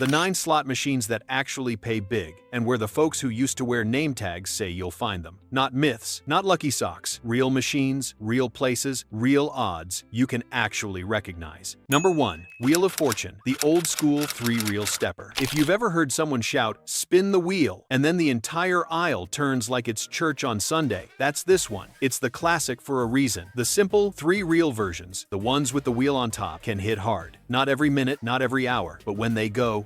The 9 slot machines that actually pay big, and where the folks who used to wear name tags say you'll find them. Not myths, not lucky socks. Real machines, real places, real odds you can actually recognize. Number 1. Wheel of Fortune, the old school 3-reel stepper. If you've ever heard someone shout, "Spin the wheel," and then the entire aisle turns like it's church on Sunday, that's this one. It's the classic for a reason. The simple 3-reel versions, the ones with the wheel on top, can hit hard. Not every minute, not every hour, but when they go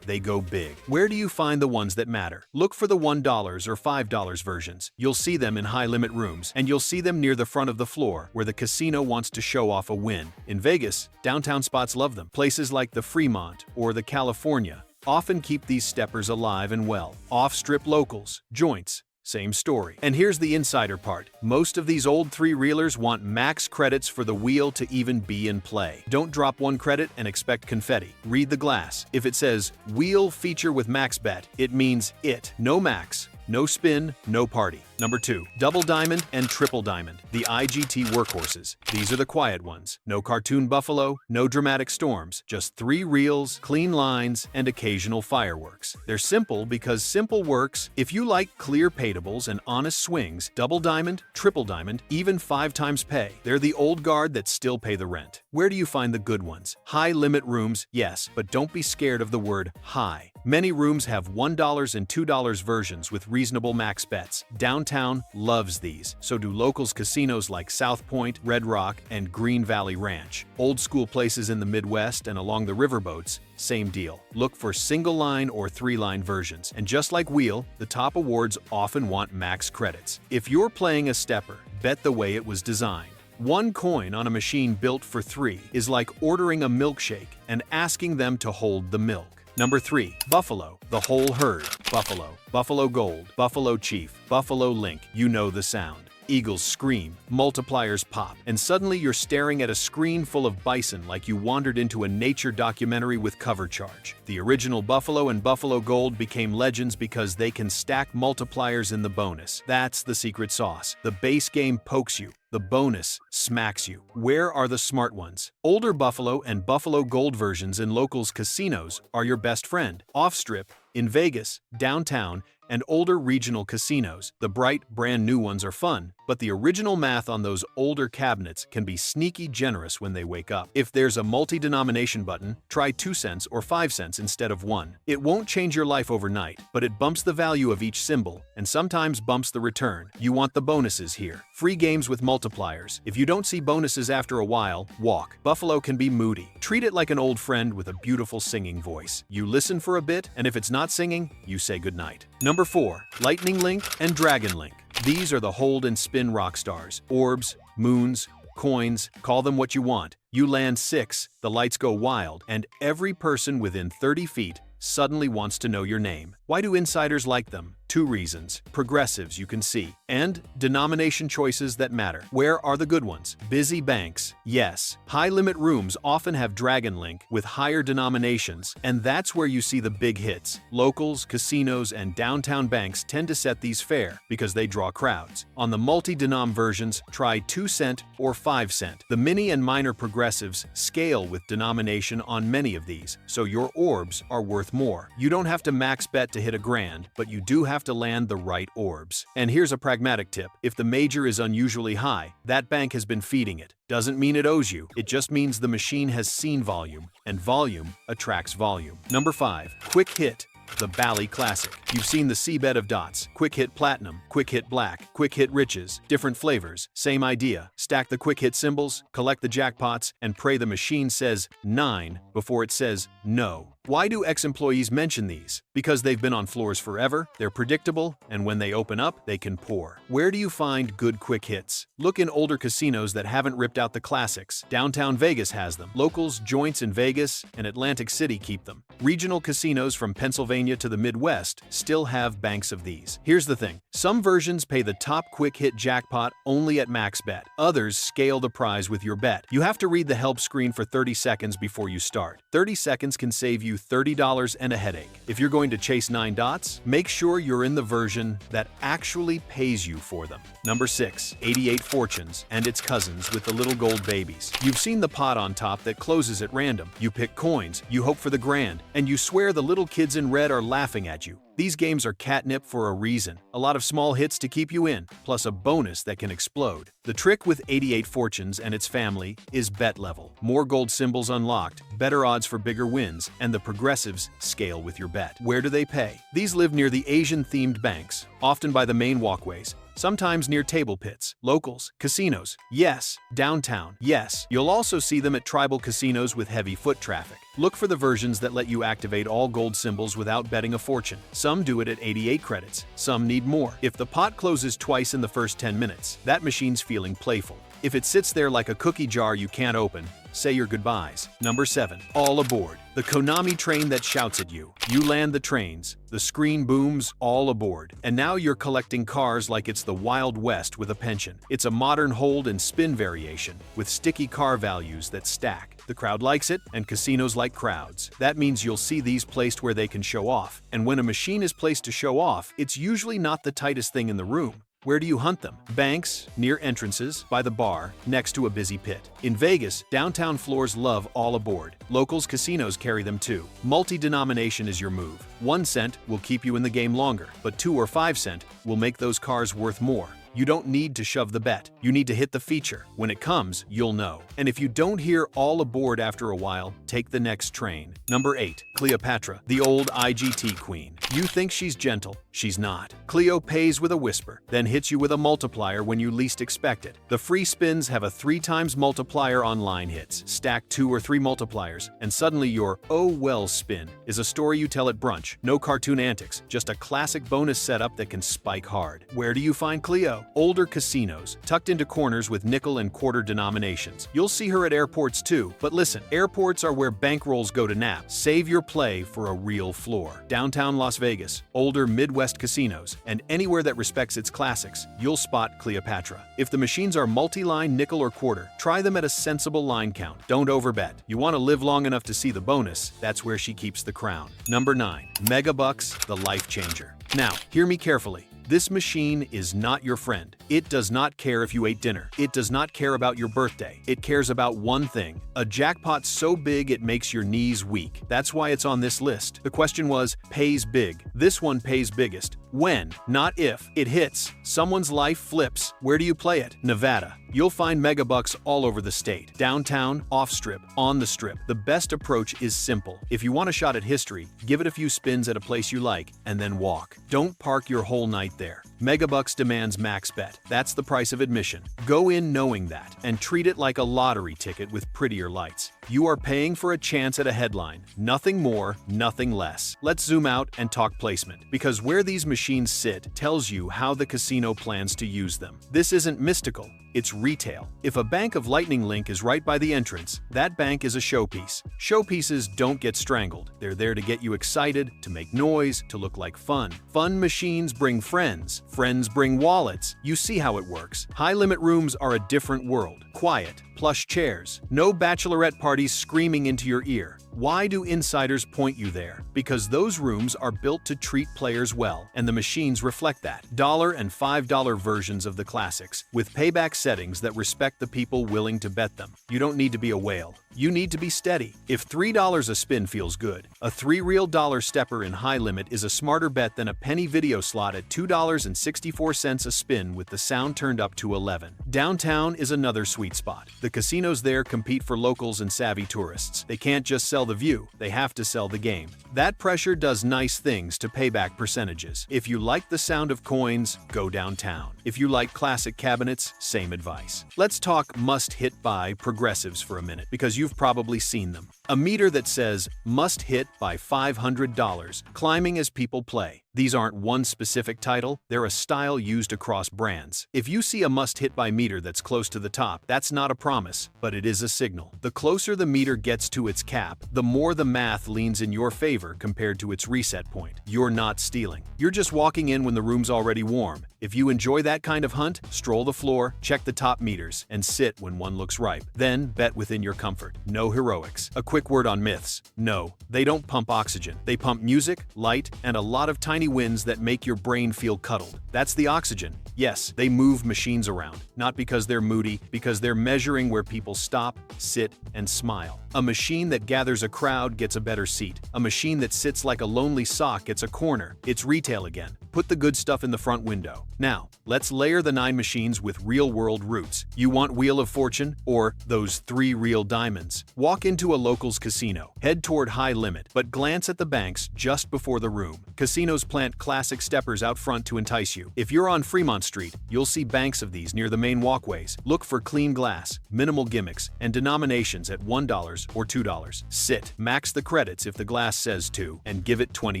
big. Where do you find the ones that matter? Look for the $1 or $5 versions. You'll see them in high-limit rooms, and you'll see them near the front of the floor where the casino wants to show off a win. In Vegas, downtown spots love them. Places like the Fremont or the California often keep these steppers alive and well. Off-strip locals, joints, same story. And here's the insider part. Most of these old 3-reelers want max credits for the wheel to even be in play. Don't drop 1 credit and expect confetti. Read the glass. If it says, "Wheel feature with max bet," it means it. No max, no spin, no party. Number 2. Double Diamond and Triple Diamond, the IGT workhorses. These are the quiet ones. No cartoon buffalo, no dramatic storms, just 3 reels, clean lines, and occasional fireworks. They're simple because simple works. If you like clear paytables and honest swings, Double Diamond, Triple Diamond, even 5 times pay. They're the old guard that still pay the rent. Where do you find the good ones? High-limit rooms, yes, but don't be scared of the word high. Many rooms have $1 and $2 versions with reasonable max bets. Downtown loves these, so do locals casinos like South Point, Red Rock, and Green Valley Ranch. Old school places in the Midwest and along the riverboats, same deal. Look for single-line or 3-line versions. And just like Wheel, the top awards often want max credits. If you're playing a stepper, bet the way it was designed. 1 coin on a machine built for 3 is like ordering a milkshake and asking them to hold the milk. Number 3. Buffalo, the whole herd. Buffalo, Buffalo Gold, Buffalo Chief, Buffalo Link, you know the sound. Eagles scream, multipliers pop, and suddenly you're staring at a screen full of bison like you wandered into a nature documentary with cover charge. The original Buffalo and Buffalo Gold became legends because they can stack multipliers in the bonus. That's the secret sauce. The base game pokes you. The bonus smacks you. Where are the smart ones? Older Buffalo and Buffalo Gold versions in locals casinos are your best friend. Off-strip, in Vegas, downtown, and older regional casinos. The bright, brand new ones are fun, but the original math on those older cabinets can be sneaky generous when they wake up. If there's a multi-denomination button, try 2 cents or 5 cents instead of 1. It won't change your life overnight, but it bumps the value of each symbol and sometimes bumps the return. You want the bonuses here. Free games with multipliers. If you don't see bonuses after a while, walk. Buffalo can be moody. Treat it like an old friend with a beautiful singing voice. You listen for a bit, and if it's not singing, you say goodnight. Number 4. Lightning Link and Dragon Link. These are the hold and spin rock stars. Orbs, moons, coins, call them what you want. You land 6, the lights go wild, and every person within 30 feet suddenly wants to know your name. Why do insiders like them? 2 reasons. Progressives you can see, and denomination choices that matter. Where are the good ones? Busy banks. Yes. High-limit rooms often have Dragon Link with higher denominations, and that's where you see the big hits. Locals, casinos, and downtown banks tend to set these fair because they draw crowds. On the multi-denom versions, try 2 cent or 5 cent. The mini and minor progressives scale with denomination on many of these, so your orbs are worth more. You don't have to max bet to hit a grand, but you do have to land the right orbs. And here's a pragmatic tip. If the major is unusually high, that bank has been feeding it. Doesn't mean it owes you. It just means the machine has seen volume, and volume attracts volume. Number 5. Quick Hit. The Bally Classic. You've seen the seabed of dots. Quick Hit Platinum, Quick Hit Black, Quick Hit Riches. Different flavors, same idea. Stack the quick hit symbols, collect the jackpots, and pray the machine says 9 before it says no. Why do ex-employees mention these? Because they've been on floors forever, they're predictable, and when they open up, they can pour. Where do you find good quick hits? Look in older casinos that haven't ripped out the classics. Downtown Vegas has them. Locals, joints in Vegas, and Atlantic City keep them. Regional casinos from Pennsylvania to the Midwest still have banks of these. Here's the thing. Some versions pay the top quick hit jackpot only at max bet. Others scale the prize with your bet. You have to read the help screen for 30 seconds before you start. 30 seconds hands can save you $30 and a headache. If you're going to chase 9 dots, make sure you're in the version that actually pays you for them. Number 6. 88 Fortunes and its cousins with the little gold babies. You've seen the pot on top that closes at random. You pick coins, you hope for the grand, and you swear the little kids in red are laughing at you. These games are catnip for a reason. A lot of small hits to keep you in, plus a bonus that can explode. The trick with 88 Fortunes and its family is bet level. More gold symbols unlocked, better odds for bigger wins, and the progressives scale with your bet. Where do they pay? These live near the Asian-themed banks, often by the main walkways. Sometimes near table pits, locals, casinos. Yes, downtown. Yes, you'll also see them at tribal casinos with heavy foot traffic. Look for the versions that let you activate all gold symbols without betting a fortune. Some do it at 88 credits, some need more. If the pot closes twice in the first 10 minutes, that machine's feeling playful. If it sits there like a cookie jar you can't open, say your goodbyes. Number 7. All aboard. The Konami train that shouts at you. You land the trains, the screen booms, all aboard. And now you're collecting cars like it's the Wild West with a pension. It's a modern hold and spin variation, with sticky car values that stack. The crowd likes it, and casinos like crowds. That means you'll see these placed where they can show off. And when a machine is placed to show off, it's usually not the tightest thing in the room. Where do you hunt them? Banks, near entrances, by the bar, next to a busy pit. In Vegas, downtown floors love all aboard. Locals casinos carry them too. Multi-denomination is your move. 1 cent will keep you in the game longer, but 2 or 5 cent will make those cars worth more. You don't need to shove the bet. You need to hit the feature. When it comes, you'll know. And if you don't hear all aboard after a while, take the next train. Number 8. Cleopatra, the old IGT queen. You think she's gentle. She's not. Cleo pays with a whisper, then hits you with a multiplier when you least expect it. The free spins have a 3 times multiplier on line hits. Stack 2 or 3 multipliers, and suddenly your oh well spin is a story you tell at brunch. No cartoon antics, just a classic bonus setup that can spike hard. Where do you find Cleo? Older casinos, tucked into corners with nickel and quarter denominations. You'll see her at airports too, but listen, airports are where bankrolls go to nap. Save your play for a real floor. Downtown Las Vegas, older Midwest casinos, and anywhere that respects its classics, you'll spot Cleopatra. If the machines are multi-line, nickel, or quarter, try them at a sensible line count. Don't overbet. You want to live long enough to see the bonus, that's where she keeps the crown. Number 9. Megabucks, the life changer. Now, hear me carefully. This machine is not your friend. It does not care if you ate dinner. It does not care about your birthday. It cares about one thing: a jackpot so big it makes your knees weak. That's why it's on this list. The question was, pays big. This one pays biggest. When, not if. It hits. Someone's life flips. Where do you play it? Nevada. You'll find Megabucks all over the state. Downtown, off-strip, on the strip. The best approach is simple. If you want a shot at history, give it a few spins at a place you like, and then walk. Don't park your whole night there. Megabucks demands max bet. That's the price of admission. Go in knowing that, and treat it like a lottery ticket with prettier lights. You are paying for a chance at a headline. Nothing more, nothing less. Let's zoom out and talk placement, because where these machines sit tells you how the casino plans to use them. This isn't mystical. It's retail. If a bank of Lightning Link is right by the entrance, that bank is a showpiece. Showpieces don't get strangled. They're there to get you excited, to make noise, to look like fun. Fun machines bring friends. Friends bring wallets. You see how it works. High-limit rooms are a different world. Quiet, plush chairs. No bachelorette parties screaming into your ear. Why do insiders point you there? Because those rooms are built to treat players well, and the machines reflect that. $1 and $5 versions of the classics, with payback settings that respect the people willing to bet them. You don't need to be a whale. You need to be steady. If $3 a spin feels good, a 3 real dollar stepper in high limit is a smarter bet than a penny video slot at $2.64 a spin with the sound turned up to 11. Downtown is another sweet spot. The casinos there compete for locals and savvy tourists. They can't just sell the view, they have to sell the game. That pressure does nice things to payback percentages. If you like the sound of coins, go downtown. If you like classic cabinets, same advice. Let's talk must-hit by progressives for a minute, because you've probably seen them. A meter that says, must hit by $500, climbing as people play. These aren't one specific title, they're a style used across brands. If you see a must-hit by meter that's close to the top, that's not a promise, but it is a signal. The closer the meter gets to its cap, the more the math leans in your favor compared to its reset point. You're not stealing. You're just walking in when the room's already warm. If you enjoy that kind of hunt, stroll the floor, check the top meters, and sit when one looks ripe. Then bet within your comfort. No heroics. A quick Quick word on myths. No, they don't pump oxygen. They pump music, light, and a lot of tiny winds that make your brain feel cuddled. That's the oxygen. Yes, they move machines around, not because they're moody, because they're measuring where people stop, sit, and smile. A machine that gathers a crowd gets a better seat. A machine that sits like a lonely sock gets a corner. It's retail again. Put the good stuff in the front window. Now, let's layer the 9 machines with real-world roots. You want Wheel of Fortune or those 3 real diamonds? Walk into a locals casino. Head toward high limit, but glance at the banks just before the room. Casinos plant classic steppers out front to entice you. If you're on Fremont Street, you'll see banks of these near the main walkways. Look for clean glass, minimal gimmicks, and denominations at $1 or $2. Sit, max the credits if the glass says to, and give it 20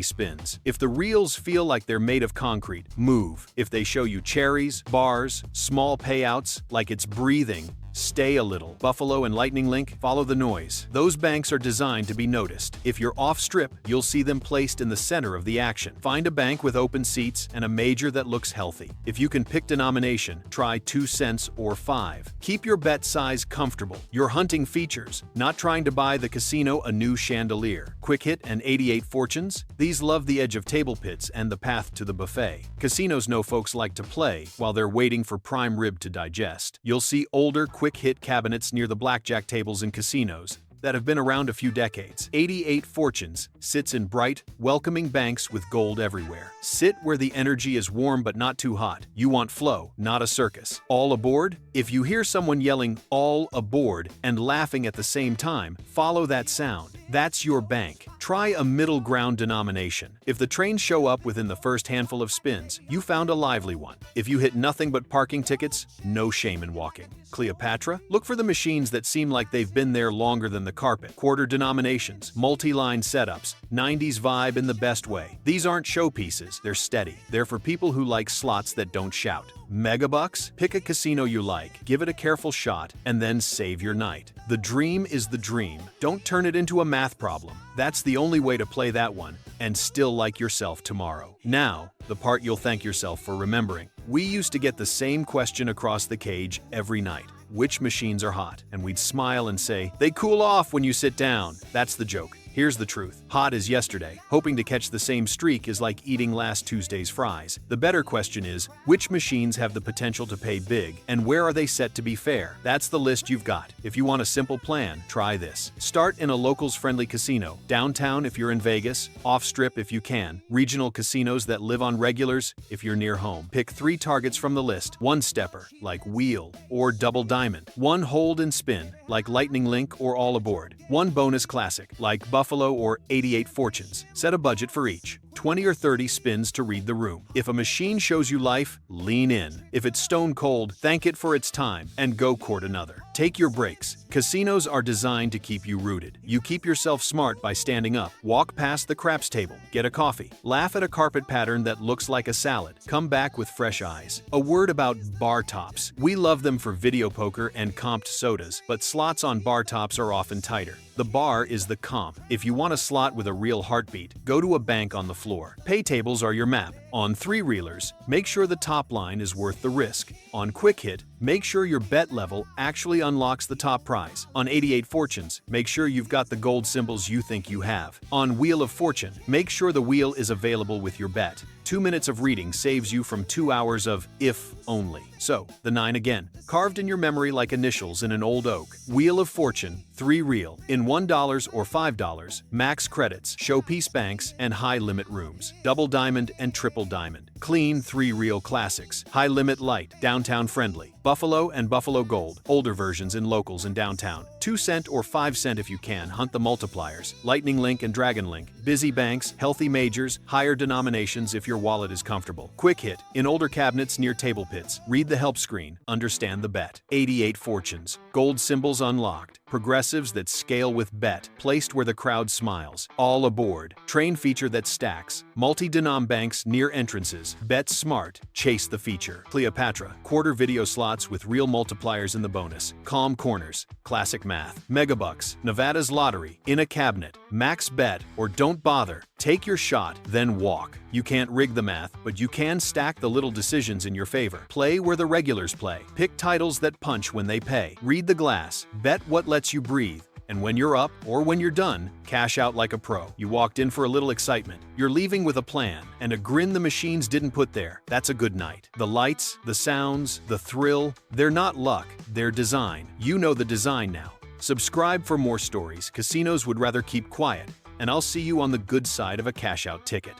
spins. If the reels feel like they're made of concrete, move. If they show you cherries, bars, small payouts, like it's breathing, stay a little. Buffalo and Lightning Link, follow the noise. Those banks are designed to be noticed. If you're off-strip, you'll see them placed in the center of the action. Find a bank with open seats and a major that looks healthy. If you can pick denomination, try 2 cents or 5. Keep your bet size comfortable. You're hunting features, not trying to buy the casino a new chandelier. Quick Hit and 88 Fortunes? These love the edge of table pits and the path to the buffet. Casinos know folks like to play while they're waiting for prime rib to digest. You'll see older quick hit cabinets near the blackjack tables in casinos that have been around a few decades. 88 Fortunes sits in bright, welcoming banks with gold everywhere. Sit where the energy is warm but not too hot. You want flow, not a circus. All aboard? If you hear someone yelling "all aboard" and laughing at the same time, follow that sound. That's your bank. Try a middle ground denomination. If the trains show up within the first handful of spins, you found a lively one. If you hit nothing but parking tickets, no shame in walking. Cleopatra? Look for the machines that seem like they've been there longer than the carpet. Quarter denominations, multi-line setups, 90s vibe in the best way. These aren't showpieces, they're steady. They're for people who like slots that don't shout. Megabucks? Pick a casino you like, give it a careful shot, and then save your night. The dream is the dream. Don't turn it into a math problem. That's the only way to play that one, and still like yourself tomorrow. Now, the part you'll thank yourself for remembering. We used to get the same question across the cage every night. Which machines are hot? And we'd smile and say, they cool off when you sit down. That's the joke. Here's the truth. Hot as yesterday. Hoping to catch the same streak is like eating last Tuesday's fries. The better question is, which machines have the potential to pay big, and where are they set to be fair? That's the list you've got. If you want a simple plan, try this. Start in a locals-friendly casino. Downtown if you're in Vegas, off-strip if you can, regional casinos that live on regulars if you're near home. Pick 3 targets from the list. 1 stepper, like Wheel or Double Diamond. 1 hold and spin, like Lightning Link or All Aboard. 1 bonus classic, like Buffalo or 88 Fortunes. Set a budget for each. 20 or 30 spins to read the room. If a machine shows you life, lean in. If it's stone cold, thank it for its time and go court another. Take your breaks. Casinos are designed to keep you rooted. You keep yourself smart by standing up. Walk past the craps table. Get a coffee. Laugh at a carpet pattern that looks like a salad. Come back with fresh eyes. A word about bar tops. We love them for video poker and comped sodas, but slots on bar tops are often tighter. The bar is the comp. If you want a slot with a real heartbeat, go to a bank on the floor. Paytables are your map. On 3-reelers, make sure the top line is worth the risk. On Quick Hit, make sure your bet level actually unlocks the top prize. On 88 Fortunes, make sure you've got the gold symbols you think you have. On Wheel of Fortune, make sure the wheel is available with your bet. 2 minutes of reading saves you from 2 hours of if only. So, the 9 again, carved in your memory like initials in an old oak. Wheel of Fortune, 3 reel, in $1 or $5, max credits, showpiece banks, and high-limit rooms. Double Diamond and Triple Diamond. Clean 3-reel classics. High-limit light, downtown friendly. Buffalo and Buffalo Gold, older versions in locals and downtown. 2 cent or 5 cent if you can, hunt the multipliers. Lightning Link and Dragon Link. Busy banks, healthy majors, higher denominations if your wallet is comfortable. Quick Hit, in older cabinets near table pits. Read the help screen, understand the bet. 88 Fortunes. Gold symbols unlocked. Progressives that scale with bet, placed where the crowd smiles. All aboard. Train feature that stacks. Multi-denom banks near entrances. Bet smart. Chase the feature. Cleopatra. Quarter video slots with real multipliers in the bonus. Calm corners. Classic math. Megabucks. Nevada's lottery. In a cabinet. Max bet or don't bother. Take your shot, then walk. You can't rig the math, but you can stack the little decisions in your favor. Play where the regulars play. Pick titles that punch when they pay. Read the glass. Bet what lets you breathe. And when you're up, or when you're done, cash out like a pro. You walked in for a little excitement. You're leaving with a plan, and a grin the machines didn't put there. That's a good night. The lights, the sounds, the thrill, they're not luck, they're design. You know the design now. Subscribe for more stories casinos would rather keep quiet, and I'll see you on the good side of a cash-out ticket.